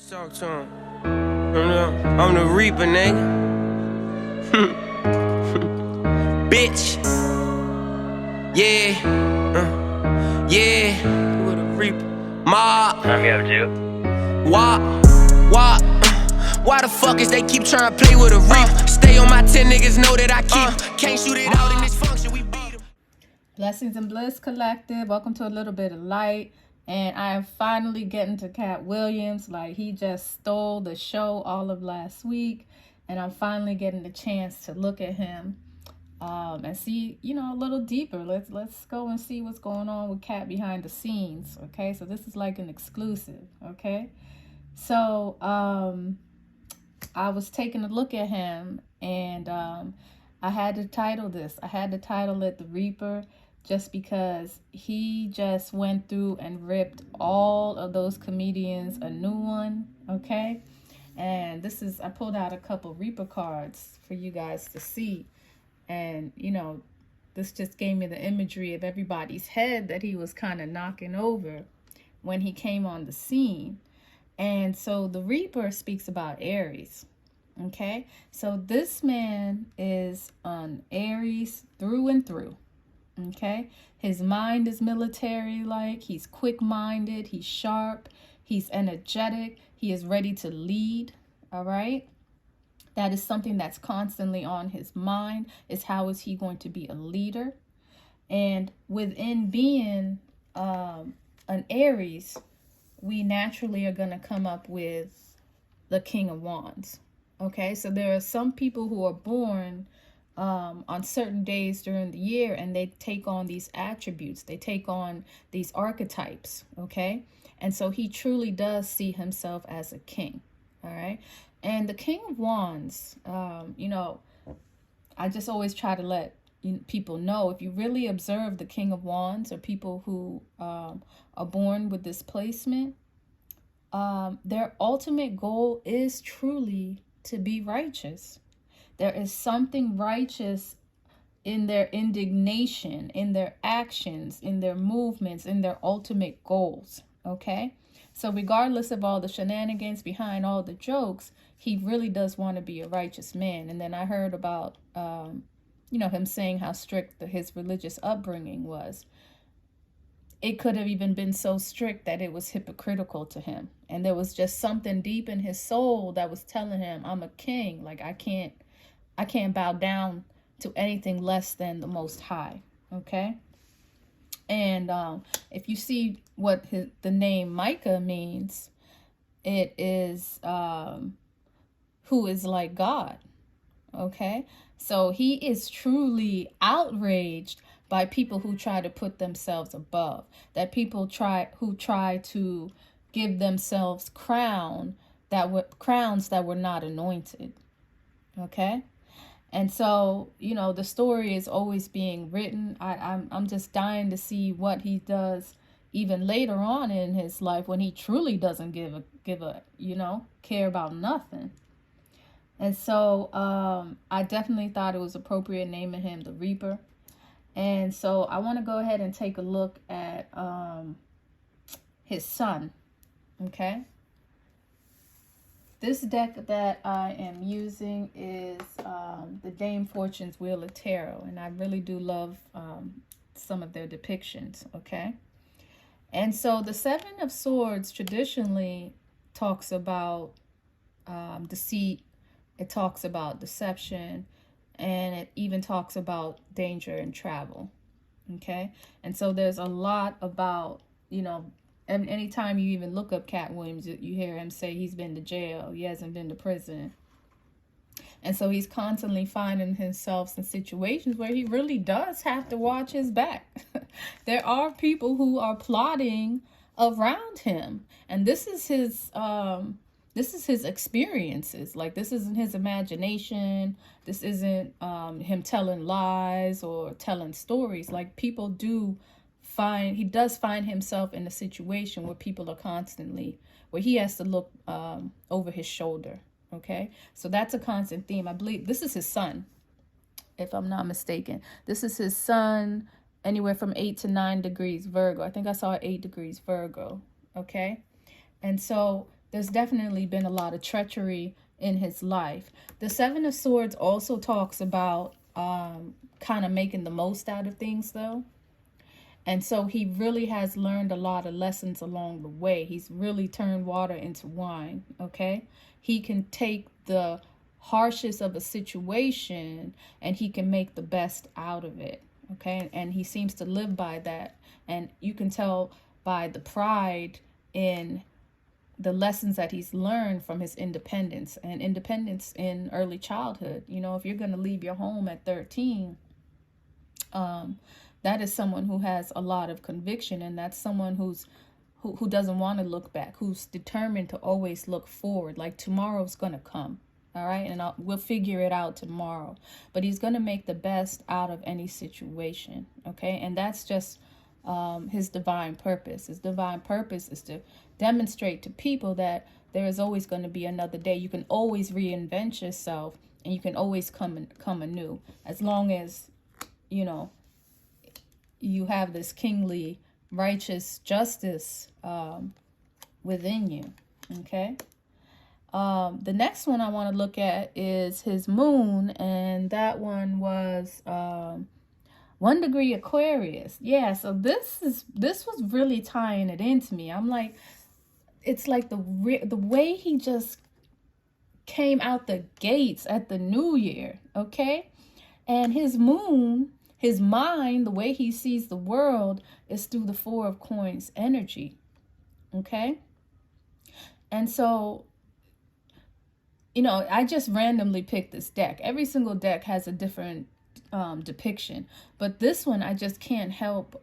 Talk to him. I'm the Reaper, nigga. Bitch. Yeah. Yeah. With a Reaper. Ma. I'm here with you. Why the fuck is they keep trying to play with a Reaper? Stay on my 10 niggas know that I keep. Can't shoot it out in this function, we beat them. Blessings and Bliss Collective. Welcome to a little bit of light. And I am finally getting to Katt Williams. Like, he just stole the show all of last week. And I'm finally getting the chance to look at him and see, you know, a little deeper. Let's go and see what's going on with Katt behind the scenes. Okay, so this is like an exclusive. Okay, so I was taking a look at him, and I had to title this. I had to title it The Reaper, just because he just went through and ripped all of those comedians a new one. Okay, and this is, I pulled out a couple Reaper cards for you guys to see. And, you know, this just gave me the imagery of everybody's head that he was kind of knocking over when he came on the scene. And so the Reaper speaks about Aries. Okay, so this man is an Aries through and through. Okay, his mind is military-like. He's quick-minded. He's sharp. He's energetic. He is ready to lead. All right. That is something that's constantly on his mind, is how is he going to be a leader? And within being an Aries, we naturally are going to come up with the King of Wands. Okay, so there are some people who are born on certain days during the year, and they take on these attributes. They take on these archetypes. Okay, and so he truly does see himself as a king. All right. And the King of Wands, you know, I just always try to let people know, if you really observe the King of Wands, or people who are born with this placement, their ultimate goal is truly to be righteous. There is something righteous in their indignation, in their actions, in their movements, in their ultimate goals. Okay? So regardless of all the shenanigans behind all the jokes, he really does want to be a righteous man. And then I heard about, you know, him saying how strict his religious upbringing was. It could have even been so strict that it was hypocritical to him. And there was just something deep in his soul that was telling him, I'm a king. Like, I can't bow down to anything less than the Most High. Okay? And if you see what the name Micah means, it is who is like God. Okay, so he is truly outraged by people who try to put themselves above, that people who try to give themselves crowns that were not anointed. Okay. And so, you know, the story is always being written. I'm just dying to see what he does even later on in his life, when he truly doesn't give a you know, care about nothing. And so I definitely thought it was appropriate naming him the Reaper. And so I want to go ahead and take a look at his son. Okay. This deck that I am using is the Dame Fortune's Wheel of Tarot. And I really do love some of their depictions, okay? And so the Seven of Swords traditionally talks about deceit. It talks about deception. And it even talks about danger and travel, okay? And so there's a lot about, you know, and anytime you even look up Katt Williams, you hear him say he's been to jail. He hasn't been to prison. And so he's constantly finding himself in situations where he really does have to watch his back. There are people who are plotting around him. And this is his experiences. Like, this isn't his imagination. This isn't him telling lies or telling stories. Like, people he does find himself in a situation where people are where he has to look over his shoulder. Okay, so that's a constant theme. I believe this is his son, if I'm not mistaken. This is his son, anywhere from 8 to 9 degrees Virgo. I think I saw 8 degrees Virgo. Okay, and so there's definitely been a lot of treachery in his life. The Seven of Swords also talks about kind of making the most out of things, though. And so he really has learned a lot of lessons along the way. He's really turned water into wine, okay? He can take the harshest of a situation and he can make the best out of it, okay? And he seems to live by that. And you can tell by the pride in the lessons that he's learned from his independence and independence in early childhood. You know, if you're going to leave your home at 13, that is someone who has a lot of conviction, and that's someone who doesn't want to look back, who's determined to always look forward. Like tomorrow's going to come, all right? And we'll figure it out tomorrow. But he's going to make the best out of any situation, okay? And that's just his divine purpose. His divine purpose is to demonstrate to people that there is always going to be another day. You can always reinvent yourself, and you can always come anew, as long as, you know, you have this kingly righteous justice within you, okay? The next one I want to look at is his moon, and that one was 1 degree Aquarius. Yeah, so this was really tying it into me. I'm like, it's like the way he just came out the gates at the new year, okay? And his moon, his mind, the way he sees the world is through the 4 of Coins energy, okay? And so, you know, I just randomly picked this deck. Every single deck has a different depiction, but this one I just can't help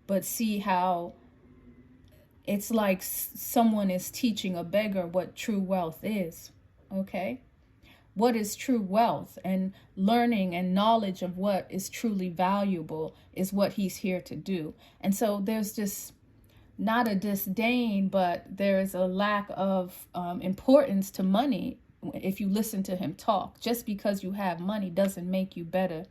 but see how it's like someone is teaching a beggar what true wealth is, okay? What is true wealth, and learning and knowledge of what is truly valuable is what he's here to do. And so there's just not a disdain, but there's a lack of importance to money. If you listen to him talk, just because you have money doesn't make you better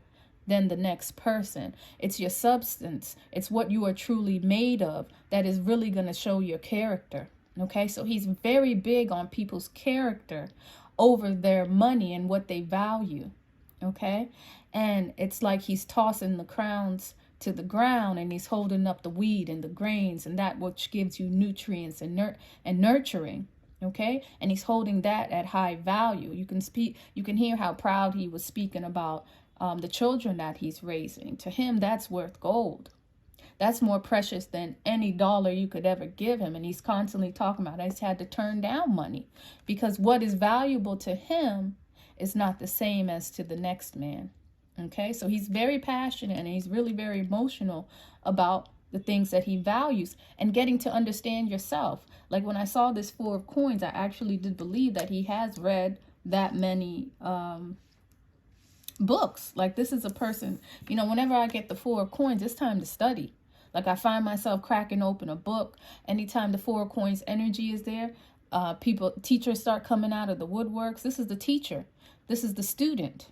than the next person. It's your substance. It's what you are truly made of that is really going to show your character. Okay, so he's very big on people's character over their money and what they value. Okay, and it's like he's tossing the crowns to the ground, and he's holding up the weed and the grains and that which gives you nutrients and nurturing. Okay, and he's holding that at high value. You can hear how proud he was speaking about the children that he's raising. To him, that's worth gold. That's more precious than any dollar you could ever give him. And he's constantly talking about he's had to turn down money because what is valuable to him is not the same as to the next man. Okay, so he's very passionate and he's really very emotional about the things that he values and getting to understand yourself. Like when I saw this 4 of Coins, I actually did believe that he has read that many books. Like this is a person, you know, whenever I get the 4 of Coins, it's time to study. Like I find myself cracking open a book anytime the 4 of Coins energy is there. Teachers start coming out of the woodworks. This is the teacher. This is the student.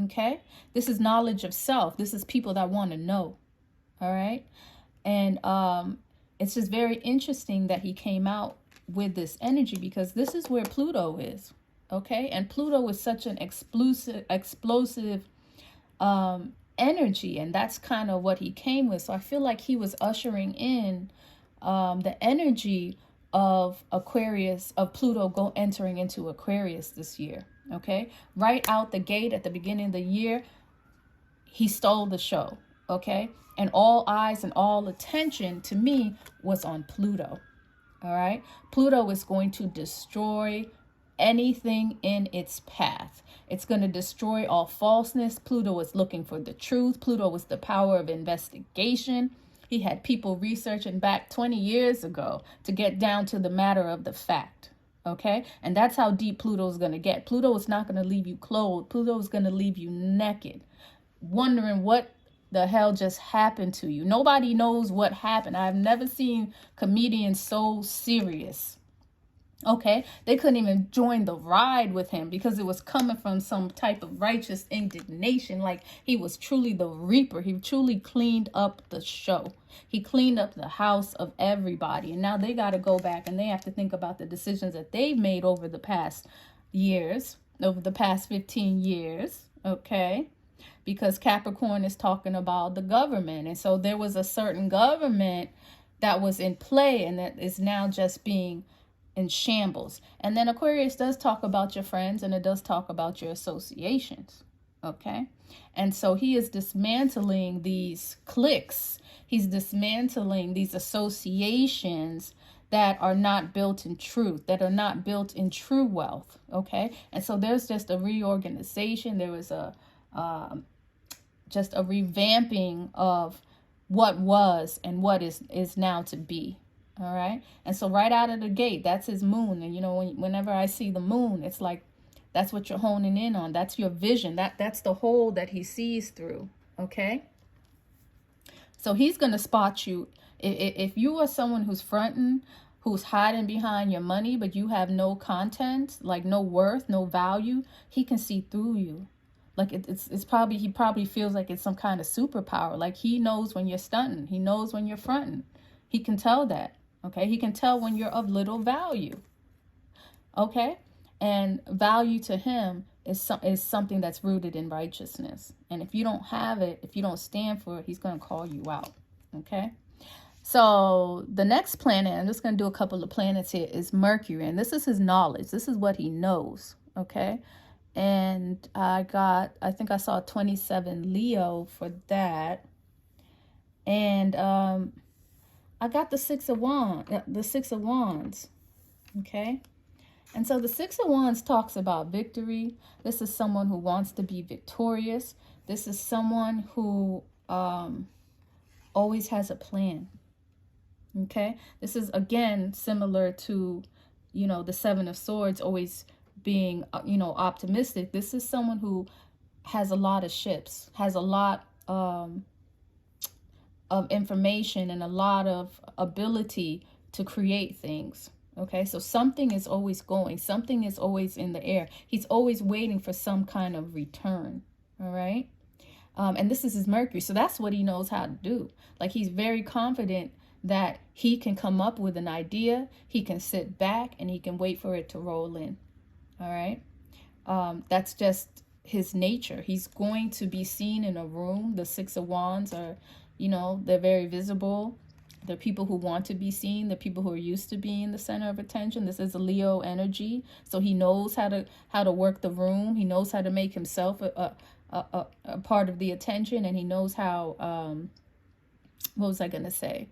Okay, this is knowledge of self. This is people that want to know. All right, and it's just very interesting that he came out with this energy because this is where Pluto is. Okay, and Pluto is such an explosive energy, and that's kind of what he came with. So I feel like he was ushering in the energy of Aquarius, of Pluto entering into Aquarius this year. Okay, right out the gate at the beginning of the year, he stole the show. Okay, and all eyes and all attention to me was on Pluto. All right, Pluto is going to destroy anything in its path. It's going to destroy all falseness. Pluto is looking for the truth. Pluto was the power of investigation. He had people researching back 20 years ago to get down to the matter of the fact. Okay, and that's how deep Pluto is going to get. Pluto is not going to leave you clothed. Pluto is going to leave you naked, wondering what the hell just happened to you. Nobody knows what happened. I've never seen comedians so serious. Okay, they couldn't even join the ride with him because it was coming from some type of righteous indignation. Like he was truly the reaper. He truly cleaned up the show. He cleaned up the house of everybody. And now they got to go back and they have to think about the decisions that they've made over the past years, over the past 15 years. Okay, because Capricorn is talking about the government. And so there was a certain government that was in play and that is now just being in shambles. And then Aquarius does talk about your friends and it does talk about your associations. Okay. And so he is dismantling these cliques. He's dismantling these associations that are not built in truth, that are not built in true wealth. Okay. And so there's just a reorganization. There was just a revamping of what was and what is now to be. All right. And so right out of the gate, that's his moon. And, you know, whenever I see the moon, it's like that's what you're honing in on. That's your vision. That's the hole that he sees through. OK, so he's going to spot you. If you are someone who's fronting, who's hiding behind your money, but you have no content, like no worth, no value, he can see through you. Like it's probably, he probably feels like it's some kind of superpower. Like he knows when you're stunting. He knows when you're fronting. He can tell that. Okay, he can tell when you're of little value. Okay, and value to him is something that's rooted in righteousness. And if you don't have it, if you don't stand for it, he's going to call you out. Okay, so the next planet, I'm just going to do a couple of planets here, is Mercury. And this is his knowledge. This is what he knows. Okay, and I think I saw 27 Leo for that. And I got the Six of Wands, okay? And so the Six of Wands talks about victory. This is someone who wants to be victorious. This is someone who always has a plan, okay? This is, again, similar to, you know, the Seven of Swords always being, you know, optimistic. This is someone who has a lot of ships, has a lot of information and a lot of ability to create things. Okay, so something is always going, something is always in the air. He's always waiting for some kind of return. All right, and this is his Mercury, so that's what he knows how to do. Like he's very confident that he can come up with an idea, he can sit back and he can wait for it to roll in. All right, that's just his nature. He's going to be seen in a room. The Six of Wands are, you know, they're very visible. They're people who want to be seen. They're people who are used to being the center of attention. This is a Leo energy. So he knows how to work the room. He knows how to make himself a part of the attention. And he knows how, what was I going to say?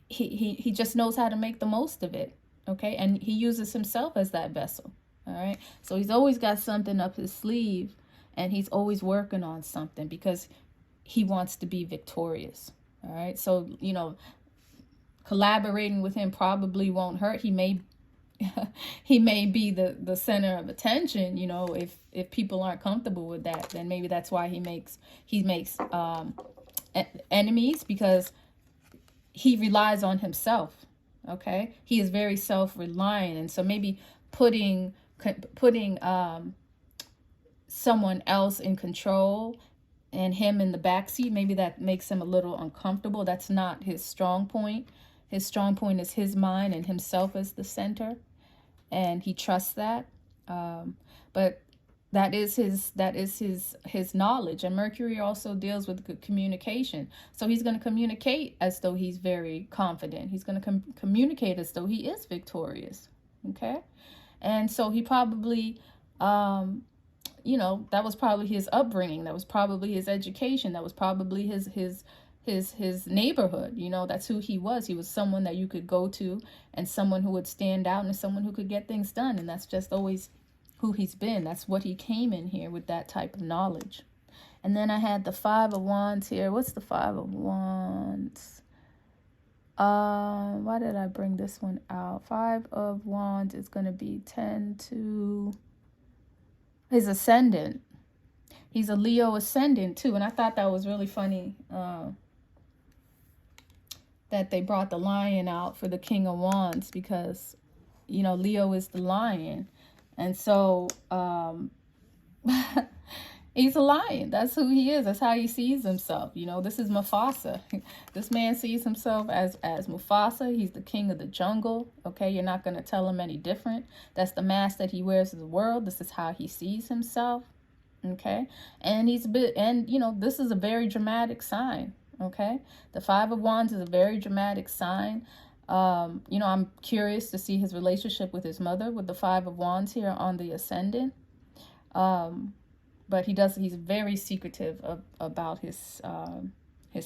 He just knows how to make the most of it. Okay. And he uses himself as that vessel. All right. So he's always got something up his sleeve and he's always working on something because he wants to be victorious. All right. So, you know, collaborating with him probably won't hurt. He may be the center of attention. You know, if people aren't comfortable with that, then maybe that's why he makes enemies, because he relies on himself. Okay. He is very self-reliant. And so maybe putting someone else in control and him in the backseat, maybe that makes him a little uncomfortable. That's not his strong point. His strong point is his mind and himself as the center, and he trusts that. But that is his knowledge. And Mercury also deals with good communication. So he's going to communicate as though he's very confident. He's going to communicate as though he is victorious. Okay, and so he probably you know, that was probably his upbringing. That was probably his education. That was probably his neighborhood. You know, that's who he was. He was someone that you could go to and someone who would stand out and someone who could get things done. And that's just always who he's been. That's what he came in here with, that type of knowledge. And then I had the Five of Wands here. What's the Five of Wands? Why did I bring this one out? Five of Wands is going to be 10 to... his ascendant. He's a Leo ascendant too. And I thought that was really funny. that they brought the lion out for the King of Wands, because, you know, Leo is the lion. And so he's a lion. That's who he is. That's how he sees himself. You know, this is Mufasa. This man sees himself as Mufasa. He's the king of the jungle. Okay, you're not going to tell him any different. That's the mask that he wears to the world. This is how he sees himself. Okay, and you know, this is a very dramatic sign. Okay, the Five of Wands is a very dramatic sign. You know, I'm curious to see his relationship with his mother with the Five of Wands here on the ascendant. But he's very secretive about his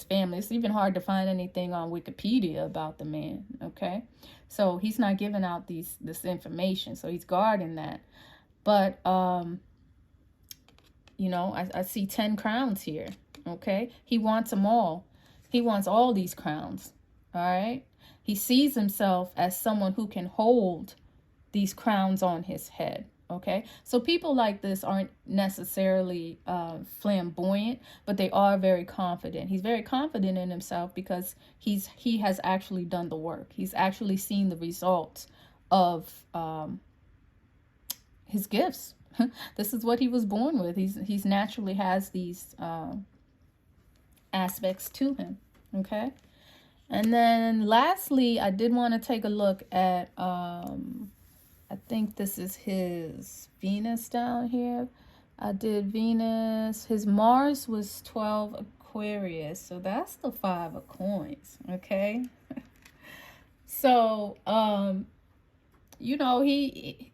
family. It's even hard to find anything on Wikipedia about the man. Okay, so he's not giving out this information, so he's guarding that. But you know, I see 10 crowns here. Okay, he wants them all. He wants all these crowns. All right, he sees himself as someone who can hold these crowns on his head. Okay, so people like this aren't necessarily flamboyant, but they are very confident. He's very confident in himself because he has actually done the work. He's actually seen the results of his gifts. This is what he was born with. He's naturally has these aspects to him. Okay, and then lastly, I did want to take a look at I think this is his Venus down here. I did Venus. His Mars was 12 Aquarius. So that's the 5 of coins. Okay. So, you know, he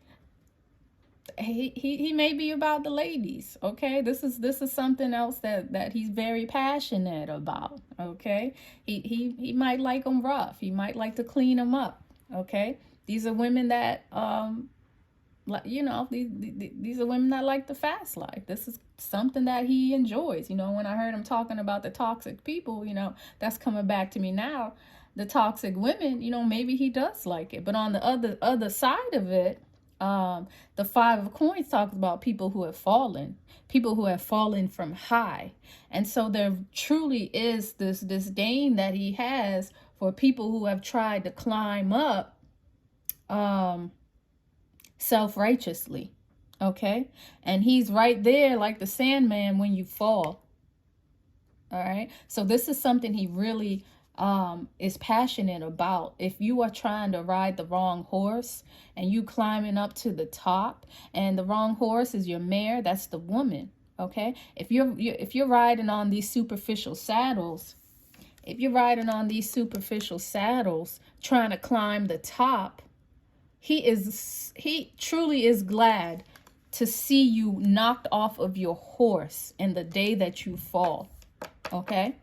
may be about the ladies. Okay. This is something else that he's very passionate about. Okay. He might like them rough. He might like to clean them up. Okay. These are women that, you know, these are women that like the fast life. This is something that he enjoys. You know, when I heard him talking about the toxic people, you know, that's coming back to me now. The toxic women, you know, maybe he does like it. But on the other side of it, the 5 of coins talks about people who have fallen from high. And so there truly is this disdain that he has for people who have tried to climb up self-righteously. Okay, and he's right there like the Sandman when you fall. All right, so this is something he really is passionate about. If you are trying to ride the wrong horse and you climbing up to the top, and the wrong horse is your mare, that's the woman. Okay, if you're riding on these superficial saddles, trying to climb the top, he truly is glad to see you knocked off of your horse in the day that you fall. Okay,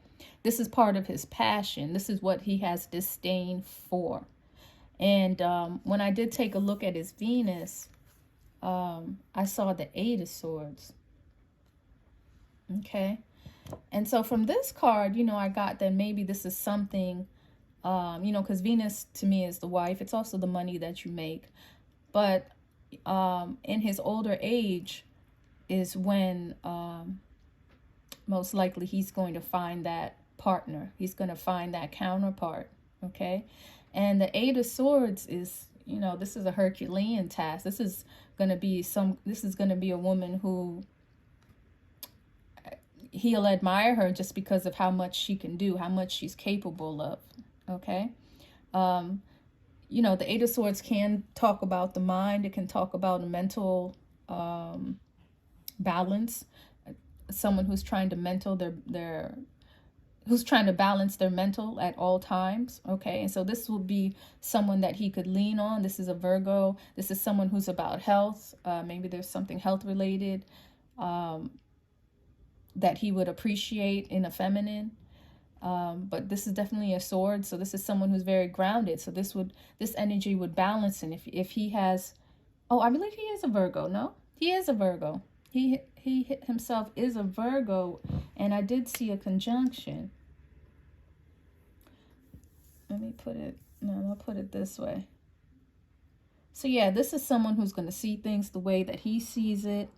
this is part of his passion. This is what he has disdain for. And when I did take a look at his Venus, I saw the 8 of Swords. Okay, and so from this card, you know, I got that maybe this is something, you know, because Venus to me is the wife. It's also the money that you make. But in his older age is when most likely he's going to find that partner. He's going to find that counterpart. Okay. And the 8 of Swords is, you know, this is a Herculean task. This is going to be a woman who he'll admire her just because of how much she can do, how much she's capable of. Okay. You know, the 8 of Swords can talk about the mind. It can talk about a mental balance. Someone who's trying to who's trying to balance their mental at all times. Okay, and so this will be someone that he could lean on. This is a Virgo. This is someone who's about health. Maybe there's something health related that he would appreciate in a feminine. But this is definitely a sword. So this is someone who's very grounded. So this energy would balance. And if he has, I believe he is a Virgo. No, he is a Virgo. He himself is a Virgo. And I did see a conjunction. I'll put it this way. So yeah, this is someone who's going to see things the way that he sees it.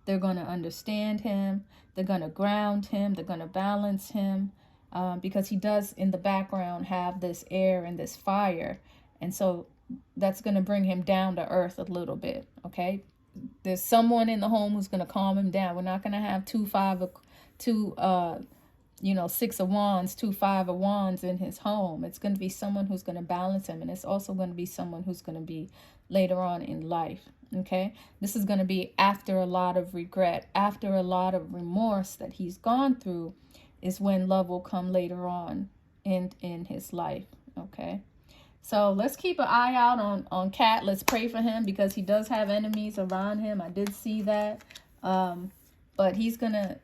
They're going to understand him. They're going to ground him. They're going to balance him. because he does in the background have this air and this fire. And so that's going to bring him down to earth a little bit. Okay. There's someone in the home who's going to calm him down. We're not going to have 6 of wands, 5 of wands in his home. It's going to be someone who's going to balance him. And it's also going to be someone who's going to be later on in life. Okay. This is going to be after a lot of regret, after a lot of remorse that he's gone through, is when love will come later on in his life. Okay. So let's keep an eye out on Katt. Let's pray for him because he does have enemies around him. I did see that. But he's gonna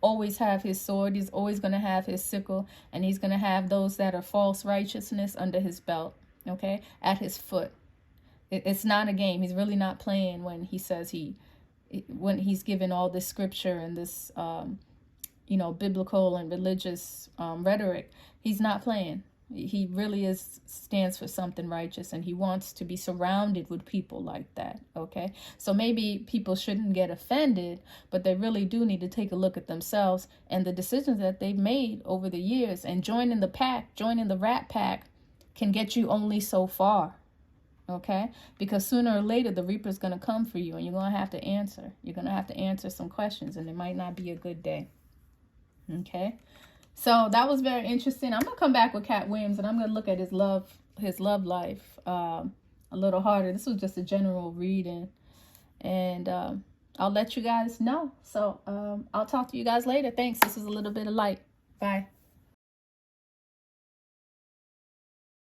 always have his sword. He's always gonna have his sickle, and he's gonna have those that are false righteousness under his belt. Okay, at his foot. It's not a game. He's really not playing when he says when he's given all this scripture and this biblical and religious rhetoric. He's not playing. He really stands for something righteous, and he wants to be surrounded with people like that. Okay, so maybe people shouldn't get offended, but they really do need to take a look at themselves and the decisions that they've made over the years. And joining the pack, joining the rat pack, can get you only so far. Okay, because sooner or later the Reaper's going to come for you, and you're going to have to answer. You're going to have to answer some questions, and it might not be a good day. Okay. So that was very interesting. I'm going to come back with Katt Williams, and I'm going to look at his love life a little harder. This was just a general reading, and I'll let you guys know. So I'll talk to you guys later. Thanks. This is a little bit of light. Bye.